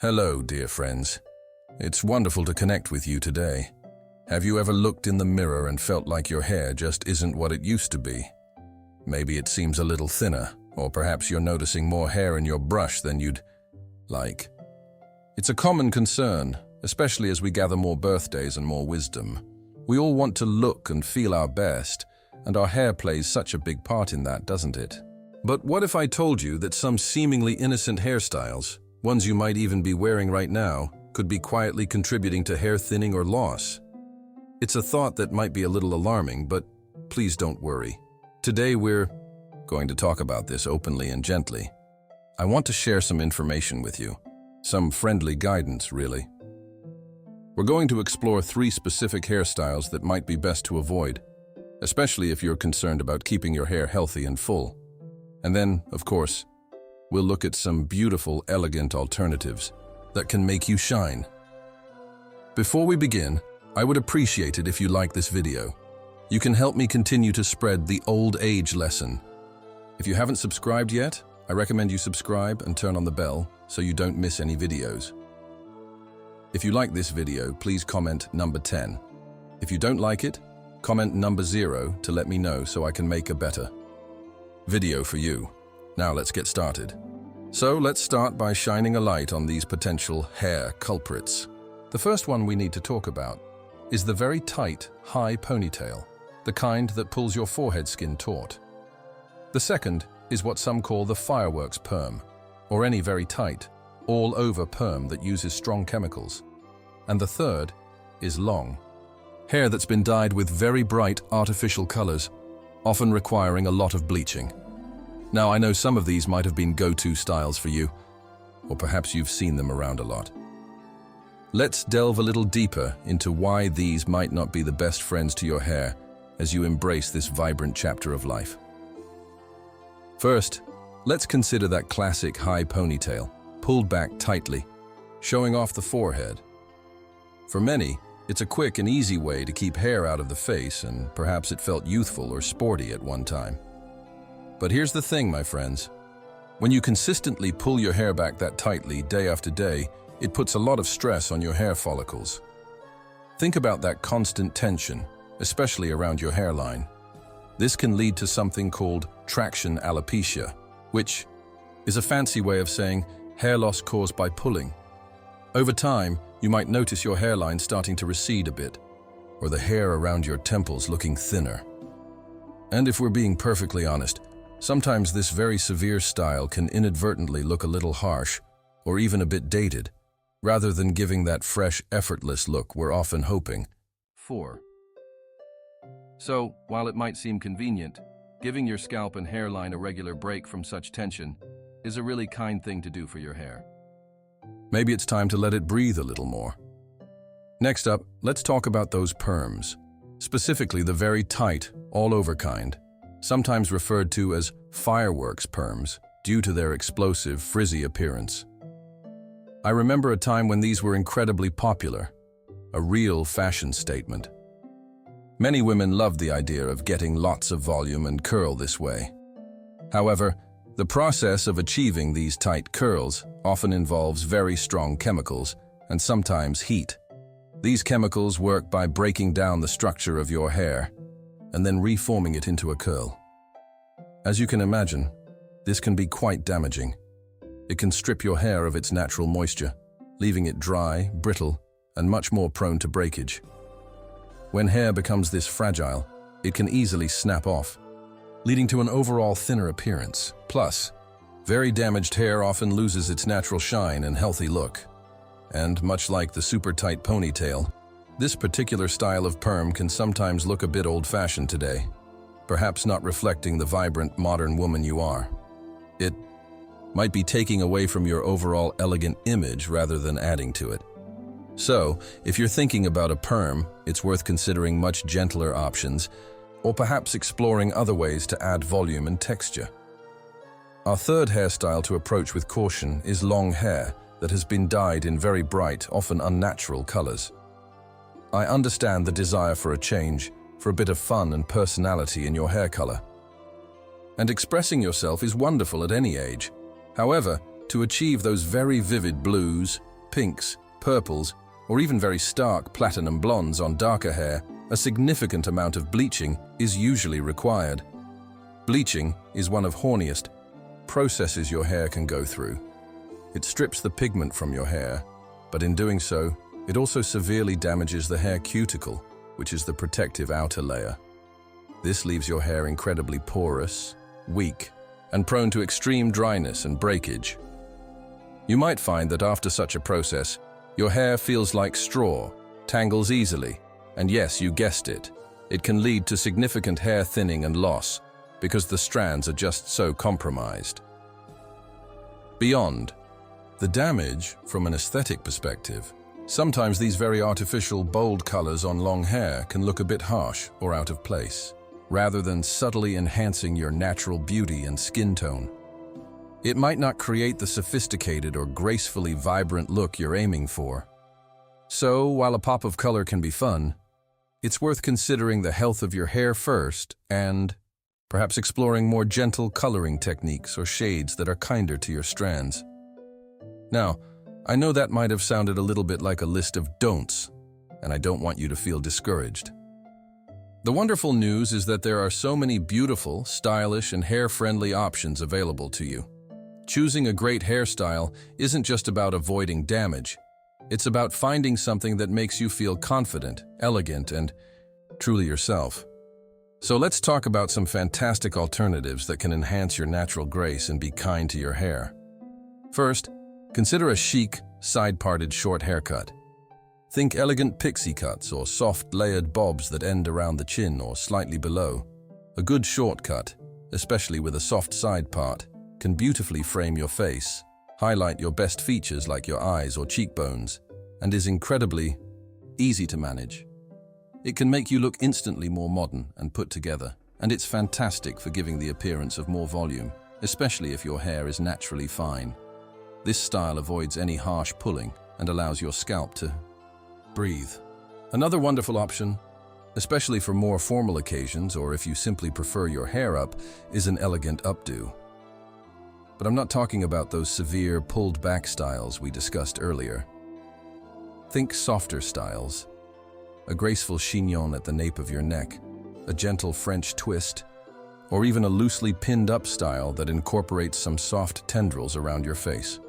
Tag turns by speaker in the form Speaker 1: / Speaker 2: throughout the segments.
Speaker 1: Hello, dear friends. It's wonderful to connect with you today. Have you ever looked in the mirror and felt like your hair just isn't what it used to be? Maybe it seems a little thinner, or perhaps you're noticing more hair in your brush than you'd like. It's a common concern, especially as we gather more birthdays and more wisdom. We all want to look and feel our best, and our hair plays such a big part in that, doesn't it? But what if I told you that some seemingly innocent hairstyles, ones you might even be wearing right now, could be quietly contributing to hair thinning or loss? It's a thought that might be a little alarming, but please don't worry. Today we're going to talk about this openly and gently. I want to share some information with you, some friendly guidance, really. We're going to explore 3 specific hairstyles that might be best to avoid, especially if you're concerned about keeping your hair healthy and full. And then, of course, we'll look at some beautiful, elegant alternatives that can make you shine. Before we begin, I would appreciate it if you like this video. You can help me continue to spread the old age lesson. If you haven't subscribed yet, I recommend you subscribe and turn on the bell so you don't miss any videos. If you like this video, please comment number 10. If you don't like it, comment number 0 to let me know so I can make a better video for you. Now let's get started. So let's start by shining a light on these potential hair culprits. The first one we need to talk about is the very tight, high ponytail, the kind that pulls your forehead skin taut. The second is what some call the fireworks perm, or any very tight, all-over perm that uses strong chemicals. And the third is long, hair that's been dyed with very bright artificial colors, often requiring a lot of bleaching. Now, I know some of these might have been go-to styles for you, or perhaps you've seen them around a lot. Let's delve a little deeper into why these might not be the best friends to your hair as you embrace this vibrant chapter of life. First, let's consider that classic high ponytail, pulled back tightly, showing off the forehead. For many, it's a quick and easy way to keep hair out of the face, and perhaps it felt youthful or sporty at one time. But here's the thing, my friends. When you consistently pull your hair back that tightly day after day, it puts a lot of stress on your hair follicles. Think about that constant tension, especially around your hairline. This can lead to something called traction alopecia, which is a fancy way of saying hair loss caused by pulling. Over time, you might notice your hairline starting to recede a bit, or the hair around your temples looking thinner. And if we're being perfectly honest, sometimes this very severe style can inadvertently look a little harsh, or even a bit dated, rather than giving that fresh, effortless look we're often hoping for. So, while it might seem convenient, giving your scalp and hairline a regular break from such tension is a really kind thing to do for your hair. Maybe it's time to let it breathe a little more. Next up, let's talk about those perms, specifically the very tight, all-over kind, sometimes referred to as fireworks perms due to their explosive, frizzy appearance. I remember a time when these were incredibly popular, a real fashion statement. Many women loved the idea of getting lots of volume and curl this way. However, the process of achieving these tight curls often involves very strong chemicals and sometimes heat. These chemicals work by breaking down the structure of your hair and then reforming it into a curl. As you can imagine, this can be quite damaging. It can strip your hair of its natural moisture, leaving it dry, brittle, and much more prone to breakage. When hair becomes this fragile, it can easily snap off, leading to an overall thinner appearance. Plus, very damaged hair often loses its natural shine and healthy look. And much like the super tight ponytail, this particular style of perm can sometimes look a bit old-fashioned today, perhaps not reflecting the vibrant, modern woman you are. It might be taking away from your overall elegant image rather than adding to it. So, if you're thinking about a perm, it's worth considering much gentler options, or perhaps exploring other ways to add volume and texture. Our third hairstyle to approach with caution is long hair that has been dyed in very bright, often unnatural colors. I understand the desire for a change, for a bit of fun and personality in your hair color. And expressing yourself is wonderful at any age. However, to achieve those very vivid blues, pinks, purples, or even very stark platinum blondes on darker hair, a significant amount of bleaching is usually required. Bleaching is one of the horniest processes your hair can go through. It strips the pigment from your hair, but in doing so, it also severely damages the hair cuticle, which is the protective outer layer. This leaves your hair incredibly porous, weak, and prone to extreme dryness and breakage. You might find that after such a process, your hair feels like straw, tangles easily, and yes, you guessed it, it can lead to significant hair thinning and loss because the strands are just so compromised. Beyond the damage from an aesthetic perspective, sometimes these very artificial, bold colors on long hair can look a bit harsh or out of place, rather than subtly enhancing your natural beauty and skin tone. It might not create the sophisticated or gracefully vibrant look you're aiming for. So, while a pop of color can be fun, it's worth considering the health of your hair first and perhaps exploring more gentle coloring techniques or shades that are kinder to your strands. Now, I know that might have sounded a little bit like a list of don'ts, and I don't want you to feel discouraged. The wonderful news is that there are so many beautiful, stylish, and hair-friendly options available to you. Choosing a great hairstyle isn't just about avoiding damage. It's about finding something that makes you feel confident, elegant, and truly yourself. So let's talk about some fantastic alternatives that can enhance your natural grace and be kind to your hair. First, consider a chic, side-parted short haircut. Think elegant pixie cuts or soft layered bobs that end around the chin or slightly below. A good short cut, especially with a soft side part, can beautifully frame your face, highlight your best features like your eyes or cheekbones, and is incredibly easy to manage. It can make you look instantly more modern and put together, and it's fantastic for giving the appearance of more volume, especially if your hair is naturally fine. This style avoids any harsh pulling and allows your scalp to breathe. Another wonderful option, especially for more formal occasions or if you simply prefer your hair up, is an elegant updo. But I'm not talking about those severe, pulled-back styles we discussed earlier. Think softer styles. A graceful chignon at the nape of your neck, a gentle French twist, or even a loosely pinned-up style that incorporates some soft tendrils around your face.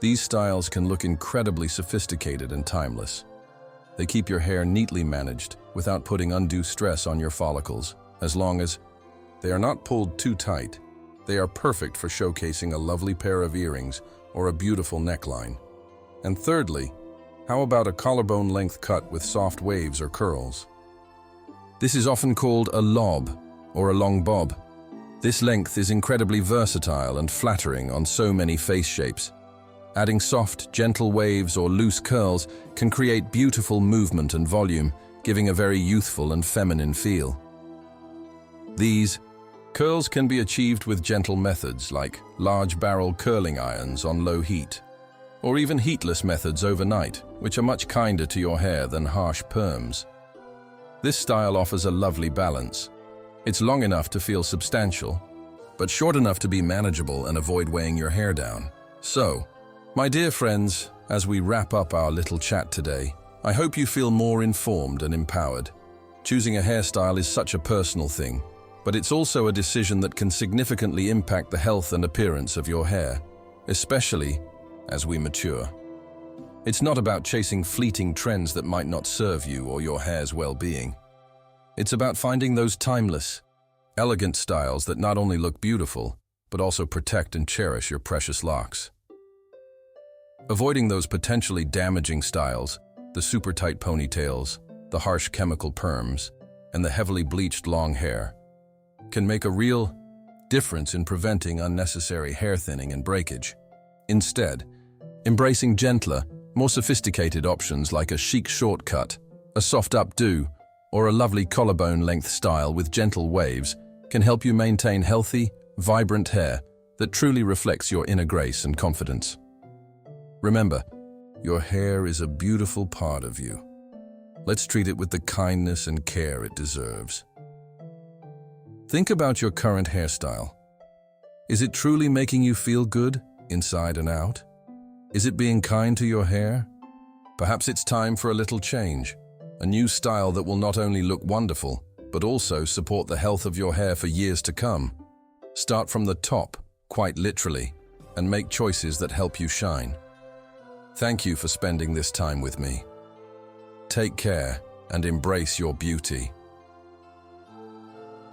Speaker 1: These styles can look incredibly sophisticated and timeless. They keep your hair neatly managed without putting undue stress on your follicles, as long as they are not pulled too tight. They are perfect for showcasing a lovely pair of earrings or a beautiful neckline. And thirdly, how about a collarbone-length cut with soft waves or curls? This is often called a lob or a long bob. This length is incredibly versatile and flattering on so many face shapes. Adding soft, gentle waves or loose curls can create beautiful movement and volume, giving a very youthful and feminine feel. These curls can be achieved with gentle methods like large barrel curling irons on low heat, or even heatless methods overnight, which are much kinder to your hair than harsh perms. This style offers a lovely balance. It's long enough to feel substantial, but short enough to be manageable and avoid weighing your hair down. So, my dear friends, as we wrap up our little chat today, I hope you feel more informed and empowered. Choosing a hairstyle is such a personal thing, but it's also a decision that can significantly impact the health and appearance of your hair, especially as we mature. It's not about chasing fleeting trends that might not serve you or your hair's well-being. It's about finding those timeless, elegant styles that not only look beautiful, but also protect and cherish your precious locks. Avoiding those potentially damaging styles, the super tight ponytails, the harsh chemical perms, and the heavily bleached long hair, can make a real difference in preventing unnecessary hair thinning and breakage. Instead, embracing gentler, more sophisticated options like a chic shortcut, a soft updo, or a lovely collarbone-length style with gentle waves can help you maintain healthy, vibrant hair that truly reflects your inner grace and confidence. Remember, your hair is a beautiful part of you. Let's treat it with the kindness and care it deserves. Think about your current hairstyle. Is it truly making you feel good, inside and out? Is it being kind to your hair? Perhaps it's time for a little change, a new style that will not only look wonderful, but also support the health of your hair for years to come. Start from the top, quite literally, and make choices that help you shine. Thank you for spending this time with me. Take care and embrace your beauty.